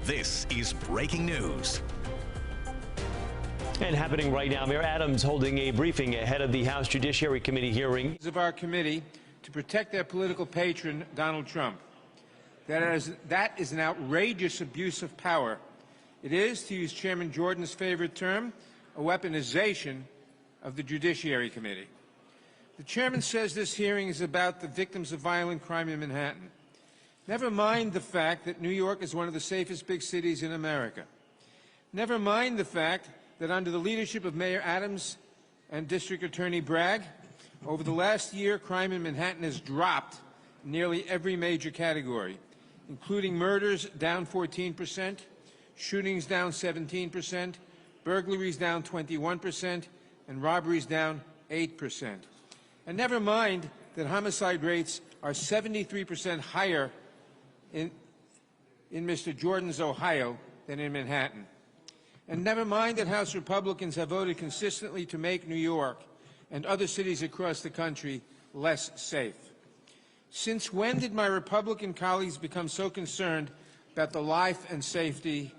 This is breaking news. And happening right now, Mayor Adams holding a briefing ahead of the House Judiciary Committee hearing. Of our committee to protect their political patron, Donald Trump. That is an outrageous abuse of power. It is, to use Chairman Jordan's favorite term, a weaponization of the Judiciary Committee. The chairman says this hearing is about the victims of violent crime in Manhattan. Never mind the fact that New York is one of the safest big cities in America. Never mind the fact that under the leadership of Mayor Adams and District Attorney Bragg, over the last year, crime in Manhattan has dropped in nearly every major category, including murders down 14%, shootings down 17%, burglaries down 21%, and robberies down 8%. And never mind that homicide rates are 73% higher in Mr. Jordan's Ohio than in Manhattan. And never mind that House Republicans have voted consistently to make New York and other cities across the country less safe. Since when did my Republican colleagues become so concerned about the life and safety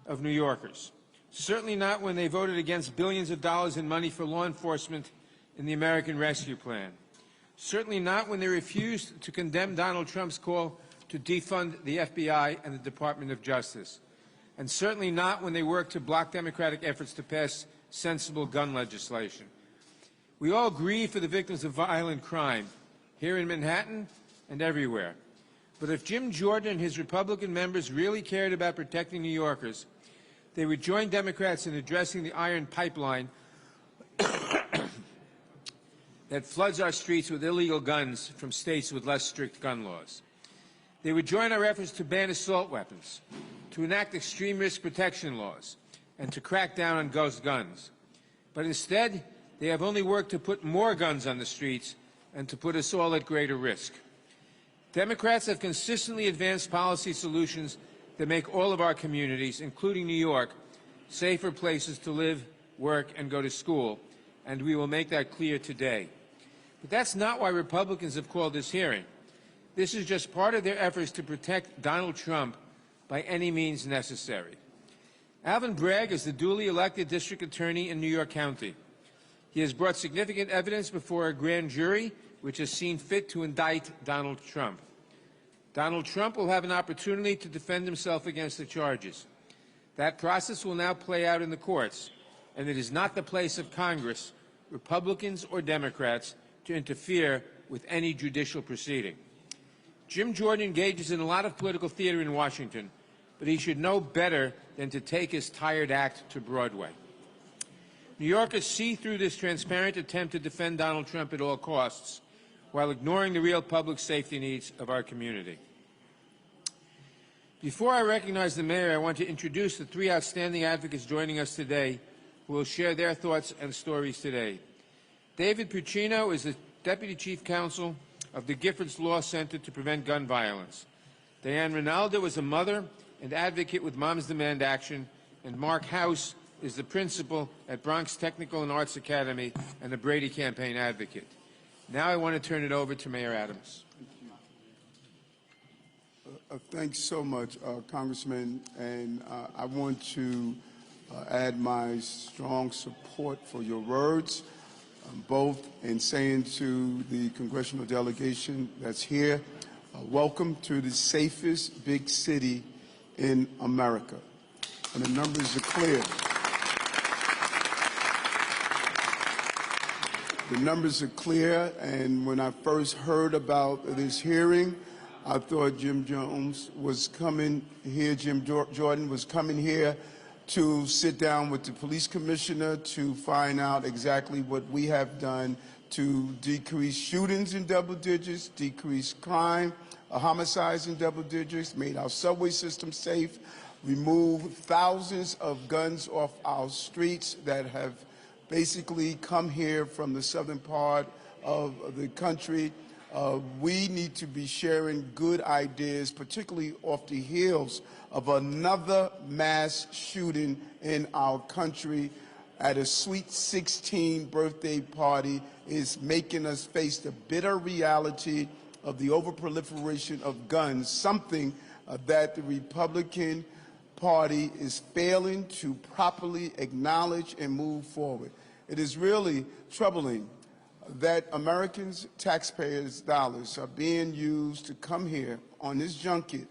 of New Yorkers? Certainly not when they voted against billions of dollars in money for law enforcement in the American Rescue Plan. Certainly not when they refused to condemn Donald Trump's call to defund the FBI and the Department of Justice. And certainly not when they worked to block Democratic efforts to pass sensible gun legislation. We all grieve for the victims of violent crime, here in Manhattan and everywhere. But if Jim Jordan and his Republican members really cared about protecting New Yorkers, they would join Democrats in addressing the iron pipeline that floods our streets with illegal guns from states with less strict gun laws. They would join our efforts to ban assault weapons, to enact extreme risk protection laws, and to crack down on ghost guns. But instead, they have only worked to put more guns on the streets and to put us all at greater risk. Democrats have consistently advanced policy solutions that make all of our communities, including New York, safer places to live, work, and go to school, and we will make that clear today. But that's not why Republicans have called this hearing. This is just part of their efforts to protect Donald Trump by any means necessary. Alvin Bragg is the duly elected district attorney in New York County. He has brought significant evidence before a grand jury, which has seen fit to indict Donald Trump. Donald Trump will have an opportunity to defend himself against the charges. That process will now play out in the courts, and it is not the place of Congress, Republicans or Democrats, to interfere with any judicial proceeding. Jim Jordan engages in a lot of political theater in Washington, but he should know better than to take his tired act to Broadway. New Yorkers see through this transparent attempt to defend Donald Trump at all costs, while ignoring the real public safety needs of our community. Before I recognize the mayor, I want to introduce the three outstanding advocates joining us today who will share their thoughts and stories today. David Puccino is the Deputy Chief Counsel of the Giffords Law Center to Prevent Gun Violence. Diane Rinaldo is a mother and advocate with Moms Demand Action, and Mark House is the principal at Bronx Technical and Arts Academy and a Brady Campaign advocate. Now I want to turn it over to Mayor Adams. Thanks so much, Congressman, and I want to add my strong support for your words, both in saying to the congressional delegation that's here, welcome to the safest big city in America. And the numbers are clear. The numbers are clear, and when I first heard about this hearing, I thought Jim Jordan was coming here to sit down with the police commissioner to find out exactly what we have done to decrease shootings in double digits, decrease crime, homicides in double digits, made our subway system safe, removed thousands of guns off our streets that have basically come here from the southern part of the country. We need to be sharing good ideas, particularly off the heels of another mass shooting in our country at a Sweet 16 birthday party is making us face the bitter reality of the overproliferation of guns, something that the Republican party is failing to properly acknowledge and move forward. It is really troubling that Americans' taxpayers' dollars are being used to come here on this junket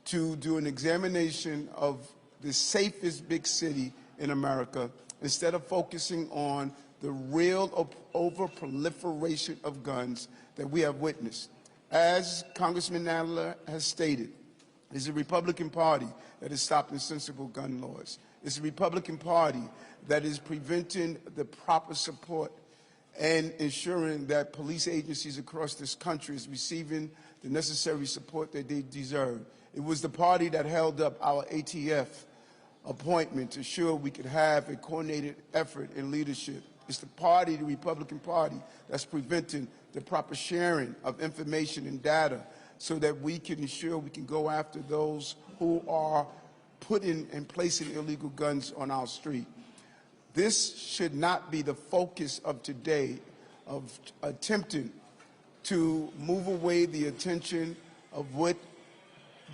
to do an examination of the safest big city in America instead of focusing on the real over-proliferation of guns that we have witnessed. As Congressman Nadler has stated, it's the Republican Party that is stopping sensible gun laws. It's the Republican Party that is preventing the proper support and ensuring that police agencies across this country is receiving the necessary support that they deserve. It was the party that held up our ATF appointment to ensure we could have a coordinated effort in leadership. It's the party, the Republican Party, that's preventing the proper sharing of information and data so that we can ensure we can go after those who are putting and placing illegal guns on our street. This should not be the focus of today, of attempting to move away the attention of what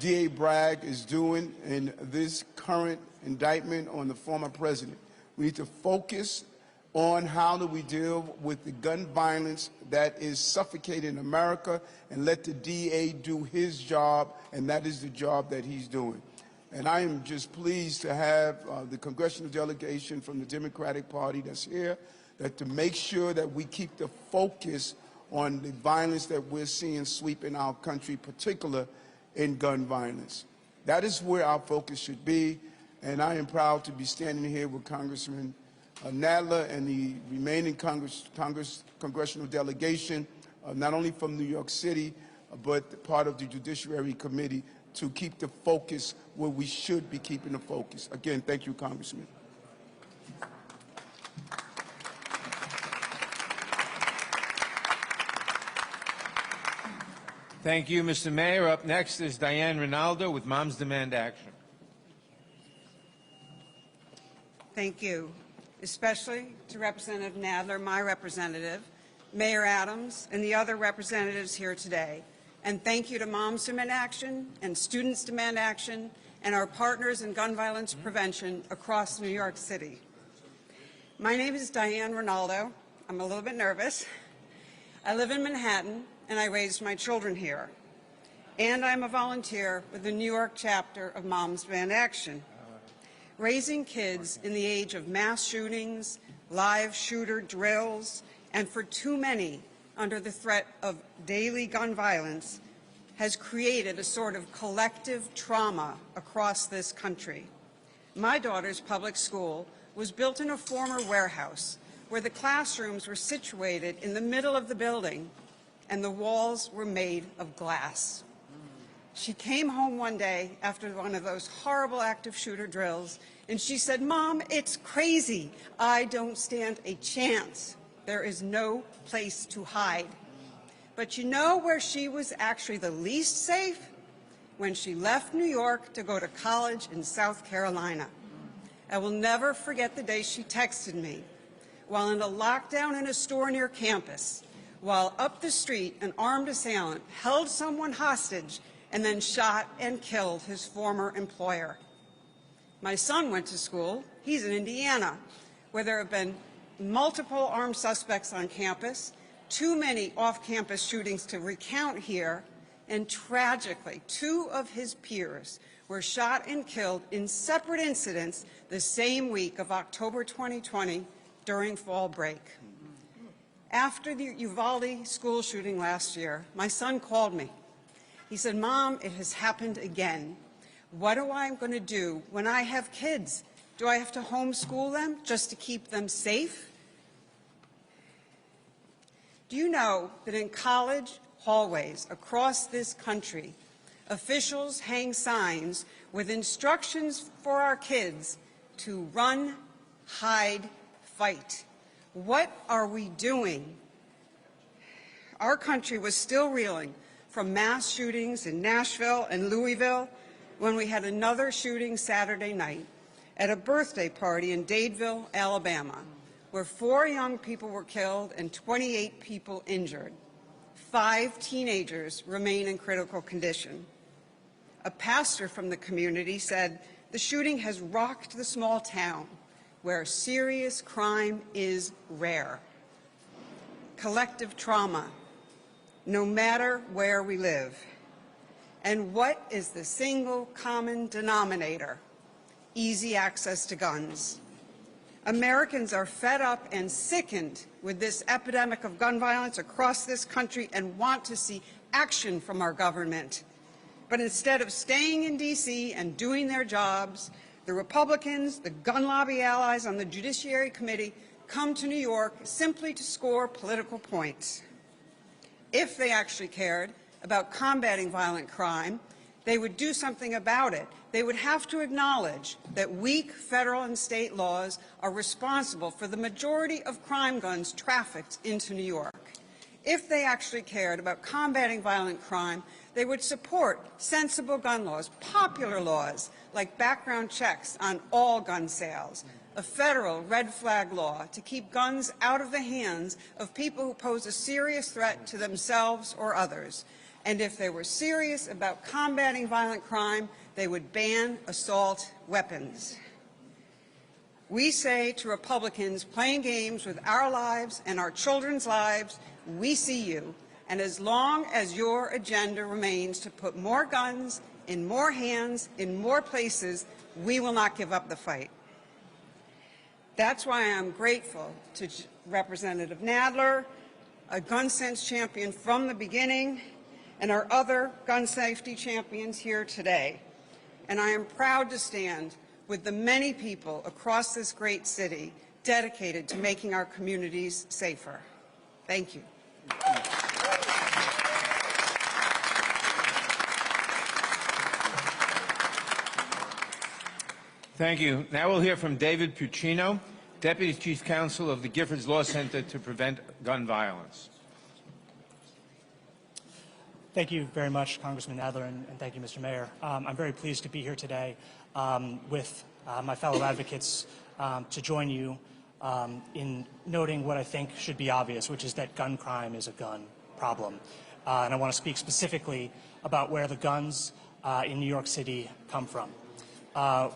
DA Bragg is doing in this current indictment on the former president. We need to focus on how do we deal with the gun violence that is suffocating America and let the DA do his job, and that is the job that he's doing. And I am just pleased to have the congressional delegation from the Democratic Party that's here, that to make sure that we keep the focus on the violence that we're seeing sweeping our country, particularly in gun violence. That is where our focus should be, and I am proud to be standing here with Congressman Nadler and the remaining congressional delegation, not only from New York City, but part of the Judiciary Committee, to keep the focus where we should be keeping the focus. Again, thank you, Congressman. Thank you, Mr. Mayor. Up next is Diane Rinaldo with Moms Demand Action. Thank you, especially to Representative Nadler, my representative, Mayor Adams, and the other representatives here today. And thank you to Moms Demand Action and Students Demand Action and our partners in gun violence prevention across New York City. My name is Diane Rinaldo. I'm a little bit nervous. I live in Manhattan, and I raised my children here. And I'm a volunteer with the New York chapter of Moms Demand Action. Raising kids in the age of mass shootings, live shooter drills, and for too many under the threat of daily gun violence has created a sort of collective trauma across this country. My daughter's public school was built in a former warehouse where the classrooms were situated in the middle of the building and the walls were made of glass. She came home one day after one of those horrible active shooter drills, and she said, "Mom, it's crazy. I don't stand a chance. There is no place to hide." But you know where she was actually the least safe? When she left New York to go to college in South Carolina. I will never forget the day she texted me while in a lockdown in a store near campus, while up the street an armed assailant held someone hostage and then shot and killed his former employer. My son went to school. He's in Indiana, where there have been multiple armed suspects on campus, too many off-campus shootings to recount here, and tragically, 2 of his peers were shot and killed in separate incidents the same week of October 2020 during fall break. After the Uvalde school shooting last year, my son called me. He said, "Mom, it has happened again. What am I going to do when I have kids? Do I have to homeschool them just to keep them safe?" Do you know that in college hallways across this country, officials hang signs with instructions for our kids to run, hide, fight? What are we doing? Our country was still reeling from mass shootings in Nashville and Louisville when we had another shooting Saturday night at a birthday party in Dadeville, Alabama, where 4 young people were killed and 28 people injured. 5 teenagers remain in critical condition. A pastor from the community said the shooting has rocked the small town where serious crime is rare. Collective trauma, no matter where we live. And what is the single common denominator? Easy access to guns. Americans are fed up and sickened with this epidemic of gun violence across this country and want to see action from our government. But instead of staying in D.C. and doing their jobs, the Republicans, the gun lobby allies on the Judiciary Committee, come to New York simply to score political points. If they actually cared about combating violent crime, they would do something about it. They would have to acknowledge that weak federal and state laws are responsible for the majority of crime guns trafficked into New York. If they actually cared about combating violent crime, they would support sensible gun laws, popular laws like background checks on all gun sales, a federal red flag law to keep guns out of the hands of people who pose a serious threat to themselves or others. And if they were serious about combating violent crime, they would ban assault weapons. We say to Republicans playing games with our lives and our children's lives, we see you. And as long as your agenda remains to put more guns in more hands, in more places, we will not give up the fight. That's why I'm grateful to Representative Nadler, a gun sense champion from the beginning, and our other gun safety champions here today. And I am proud to stand with the many people across this great city dedicated to making our communities safer. Thank you. Thank you. Now we'll hear from David Puccino, Deputy Chief Counsel of the Giffords Law Center to Prevent Gun Violence. Thank you very much, Congressman Nadler, and thank you, Mr. Mayor. I'm very pleased to be here today with my fellow advocates to join you in noting what I think should be obvious, which is that gun crime is a gun problem. And I want to speak specifically about where the guns in New York City come from.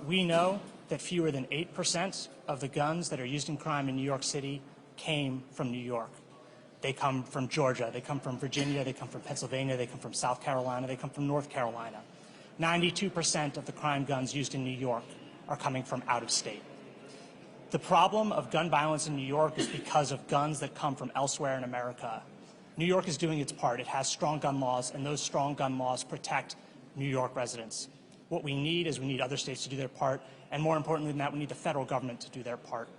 We know that fewer than 8% of the guns that are used in crime in New York City came from New York. They come from Georgia, they come from Virginia, they come from Pennsylvania, they come from South Carolina, they come from North Carolina. 92% of the crime guns used in New York are coming from out of state. The problem of gun violence in New York is because of guns that come from elsewhere in America. New York is doing its part. It has strong gun laws, and those strong gun laws protect New York residents. What we need is we need other states to do their part, and more importantly than that, we need the federal government to do their part.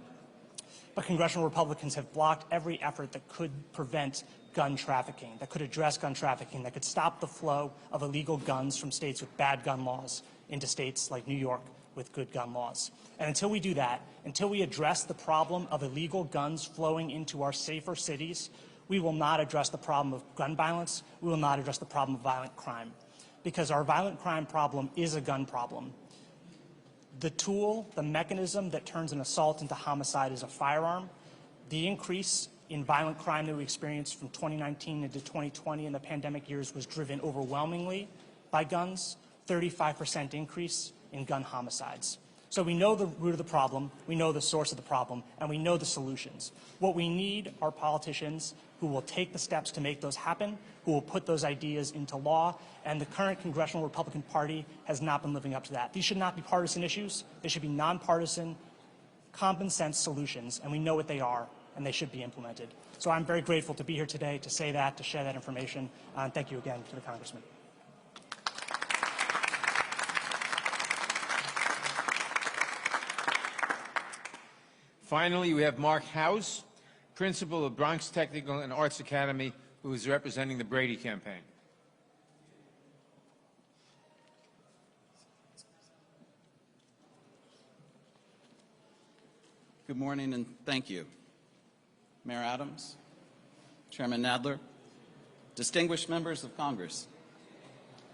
But congressional Republicans have blocked every effort that could prevent gun trafficking, that could address gun trafficking, that could stop the flow of illegal guns from states with bad gun laws into states like New York with good gun laws. And until we do that, until we address the problem of illegal guns flowing into our safer cities, we will not address the problem of gun violence, we will not address the problem of violent crime. Because our violent crime problem is a gun problem. The tool, the mechanism that turns an assault into homicide is a firearm. The increase in violent crime that we experienced from 2019 into 2020 in the pandemic years was driven overwhelmingly by guns, 35% increase in gun homicides. So we know the root of the problem, we know the source of the problem, and we know the solutions. What we need are politicians who will take the steps to make those happen, who will put those ideas into law, and the current Congressional Republican Party has not been living up to that. These should not be partisan issues. They should be nonpartisan, common sense solutions, and we know what they are, and they should be implemented. So I'm very grateful to be here today to say that, to share that information, and thank you again to the Congressman. Finally, we have Mark House, Principal of Bronx Technical and Arts Academy, who is representing the Brady campaign. Good morning and thank you. Mayor Adams, Chairman Nadler, distinguished members of Congress,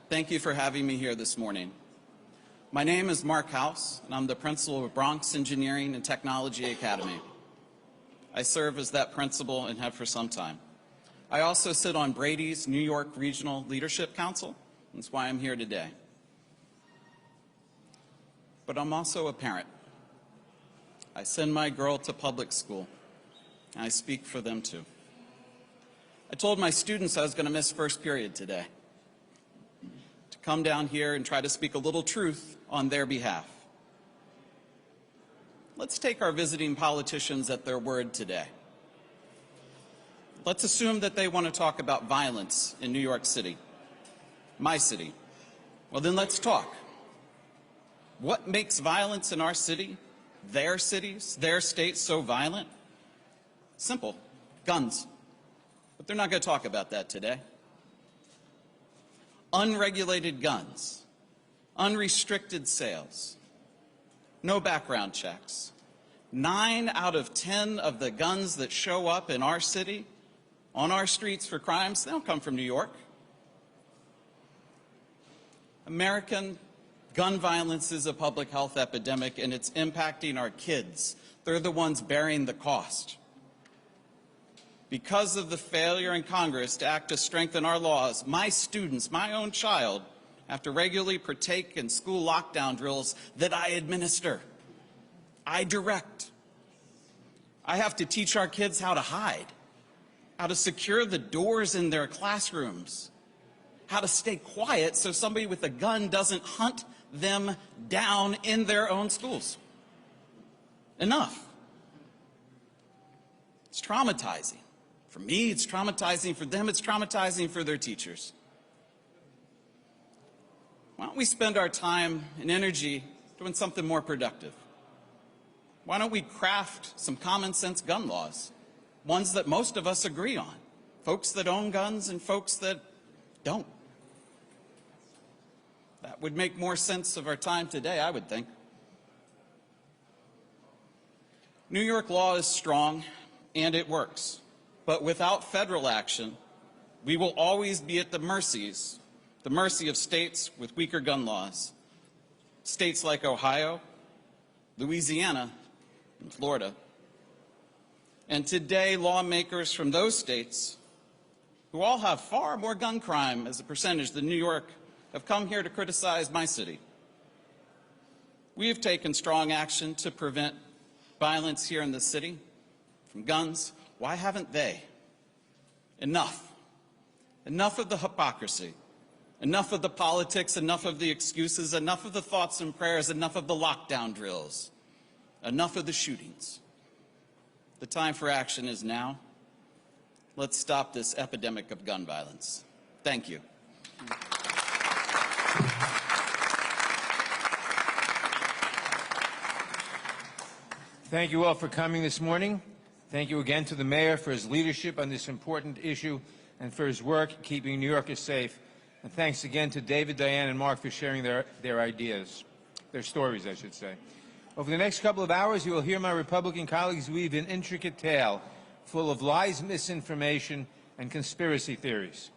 thank you for having me here this morning. My name is Mark House, and I'm the principal of Bronx Engineering and Technology Academy. I serve as that principal and have for some time. I also sit on Brady's New York Regional Leadership Council. That's why I'm here today. but I'm also a parent. I send my girl to public school, and I speak for them too. I told my students I was going to miss first period today, to come down here and try to speak a little truth on their behalf. Let's take our visiting politicians at their word today. Let's assume that they want to talk about violence in New York City, my city. Well, then let's talk. What makes violence in our city, their cities, their states so violent? Simple, guns. But they're not going to talk about that today. Unregulated guns, unrestricted sales, no background checks. 9 out of 10 of the guns that show up in our city, on our streets for crimes, they don't come from New York. American gun violence is a public health epidemic, and it's impacting our kids. They're the ones bearing the cost. Because of the failure in Congress to act to strengthen our laws, my students, my own child, have to regularly partake in school lockdown drills that I administer. I direct. I have to teach our kids how to hide, how to secure the doors in their classrooms, how to stay quiet so somebody with a gun doesn't hunt them down in their own schools. Enough. It's traumatizing. For me, it's traumatizing. For them, it's traumatizing for their teachers. Why don't we spend our time and energy doing something more productive? Why don't we craft some common sense gun laws, ones that most of us agree on, folks that own guns and folks that don't? That would make more sense of our time today, I would think. New York law is strong and it works, but without federal action, we will always be at the mercy of states with weaker gun laws. States like Ohio, Louisiana, and Florida. And today, lawmakers from those states, who all have far more gun crime as a percentage than New York, have come here to criticize my city. We have taken strong action to prevent violence here in the city from guns. Why haven't they? Enough. Enough of the hypocrisy. Enough of the politics, enough of the excuses, enough of the thoughts and prayers, enough of the lockdown drills, enough of the shootings. The time for action is now. Let's stop this epidemic of gun violence. Thank you. Thank you all for coming this morning. Thank you again to the mayor for his leadership on this important issue and for his work keeping New Yorkers safe. And thanks again to David, Diane, and Mark for sharing their ideas, their stories, I should say. Over the next couple of hours, you will hear my Republican colleagues weave an intricate tale full of lies, misinformation, and conspiracy theories.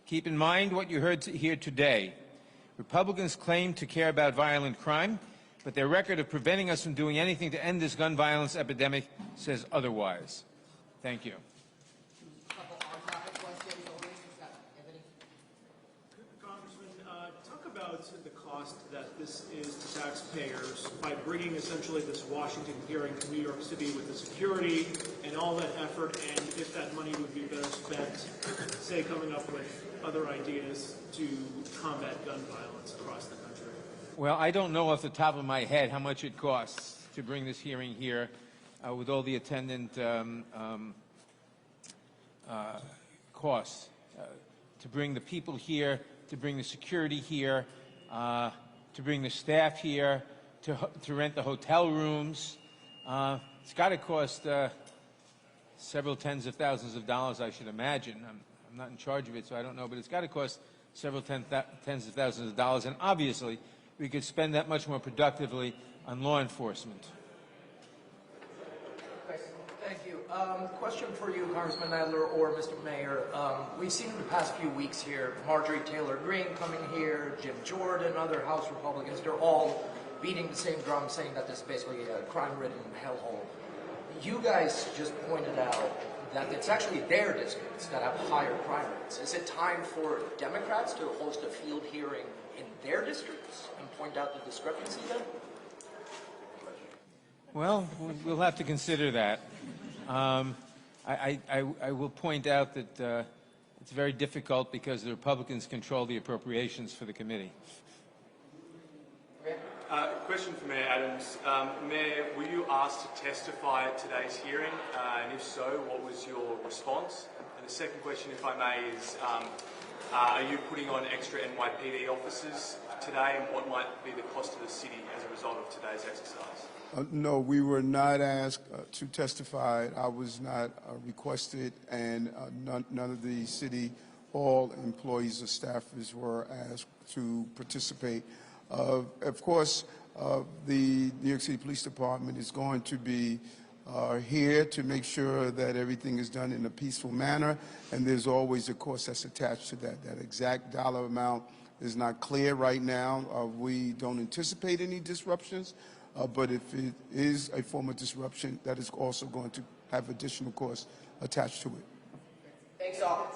Keep in mind what you heard here today. Republicans claim to care about violent crime, but their record of preventing us from doing anything to end this gun violence epidemic says otherwise. Thank you. The cost that this is to taxpayers by bringing essentially this Washington hearing to New York City with the security and all that effort, and if that money would be better spent, say, coming up with other ideas to combat gun violence across the country? Well, I don't know off the top of my head how much it costs to bring this hearing here with all the attendant costs, to bring the people here, to bring the security here, to bring the staff here, to rent the hotel rooms. It's got to cost several tens of thousands of dollars, I should imagine. I'm not in charge of it, so I don't know, but it's got to cost several tens of thousands of dollars, and obviously we could spend that much more productively on law enforcement. Thank you. Question for you, Congressman Nadler or Mr. Mayor. We've seen in the past few weeks here, Marjorie Taylor Greene coming here, Jim Jordan, other House Republicans, they're all beating the same drum, saying that this is basically a crime-ridden hellhole. You guys just pointed out that it's actually their districts that have higher crime rates. Is it time for Democrats to host a field hearing in their districts and point out the discrepancy then? Well, we'll have to consider that. I will point out that it's very difficult because the Republicans control the appropriations for the committee. Question for Mayor Adams. Mayor, were you asked to testify at today's hearing? And if so, what was your response? And the second question, if I may, is are you putting on extra NYPD officers today, and what might be the cost to the city as a result of today's exercise? No, we were not asked to testify. I was not requested, and none of the city hall employees or staffers were asked to participate. Of course, the New York City Police Department is going to be here to make sure that everything is done in a peaceful manner, and there's always a cost that's attached to that. That exact dollar amount is not clear right now. We don't anticipate any disruptions, but if it is a form of disruption, that is also going to have additional costs attached to it. Thanks all.